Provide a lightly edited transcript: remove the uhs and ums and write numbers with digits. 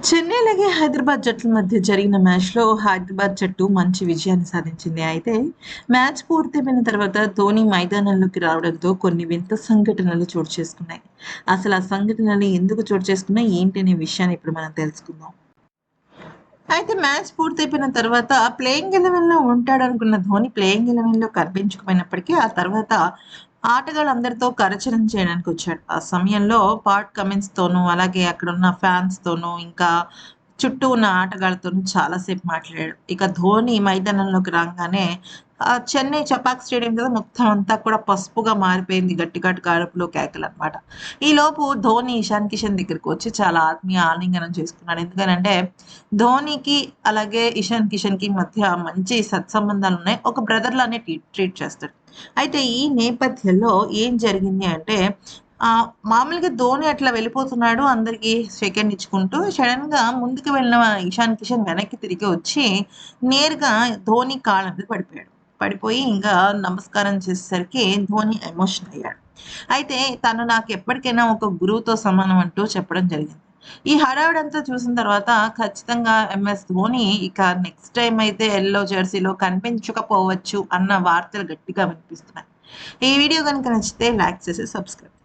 చెన్నై అలాగే హైదరాబాద్ జట్ల మధ్య జరిగిన మ్యాచ్‌లో హైదరాబాద్ జట్టు మంచి విజయాన్ని సాధించింది. అయితే మ్యాచ్ పూర్తయిపోయిన తర్వాత ధోని మైదానంలోకి రావడంతో కొన్ని వింత సంఘటనలు చోటు చేసుకున్నాయి. అసలు ఆ సంఘటనలు ఎందుకు చోటు చేసుకున్నాయి? ఏంటి అనే విషయాన్ని ఇప్పుడు మనం తెలుసుకుందాం. అయితే మ్యాచ్ పూర్తయిపోయిన తర్వాత ప్లేయింగ్ ఎలెవెన్‌లో ఉంటాడనుకున్న ధోని ప్లేయింగ్ ఎలెవెన్‌లో కనిపించకపోయినప్పటికీ, ఆ తర్వాత ఆటగాళ్ళందరితో కరచలనం చేయడానికొచ్చాడు. ఆ సమయంలో పాట్ కమిన్స్‌తోనూ, అలాగే అక్కడున్న ఫ్యాన్స్‌తోనూ, ఇంకా చుట్టూ ఉన్న ఆటగాళ్ళతోనూ చాలా సేపు మాట్లాడాడు. ఇక ధోని మైదానంలోకి రాంగానే చెన్నై చపాక్ స్టేడియం కదా! మొత్తం అంతా కూడా పసుపుగా మారిపోయింది. గట్టి గట్టిగా అరుపులు, కేకలనమాట. ఈలోపు ధోని ఇషాన్ కిషన్ దగ్గరికి వచ్చి చాలా ఆత్మీయ ఆలింగనం చేసుకున్నాడు. ఎందుకనంటే ధోనికి, అలాగే ఇషాన్ కిషన్‌కి మధ్య మంచి సత్సంబంధాలున్నాయి. ఒక బ్రదర్‌లానే ట్రీట్ చేస్తాడు. అయితే ఈ నేపథ్యంలో ఏం జరిగింది అంటే మామూలుగా ధోని అట్లా వెళ్ళిపోతున్నాడు. అందరికి షేక్ హ్యాండ్ ఇచ్చుకుంటూ సడెన్‌గా ముందుకు వెళ్ళిన ఇషాన్ కిషన్ వెనక్కి తిరిగి వచ్చి నేరుగా ధోని కాళ్ళ మీద పడిపోయాడు. పడిపోయి ఇంకా నమస్కారం చేసేసరికి ధోని ఎమోషన్ అయ్యాడు. అయితే తను నాకు ఎప్పటికైనా ఒక గురువుతో సమానం అంటూ చెప్పడం జరిగింది. ఈ హడావిడంతా చూసిన తర్వాత ఖచ్చితంగా ఎంఎస్ ధోని ఇక నెక్స్ట్ టైమ్ అయితే యెల్లో జెర్సీలో కనిపించకపోవచ్చు అన్న వార్తలు గట్టిగా వినిపిస్తున్నాయి. ఈ వీడియో గనుక నచ్చితే లైక్ చేసి సబ్స్క్రైబ్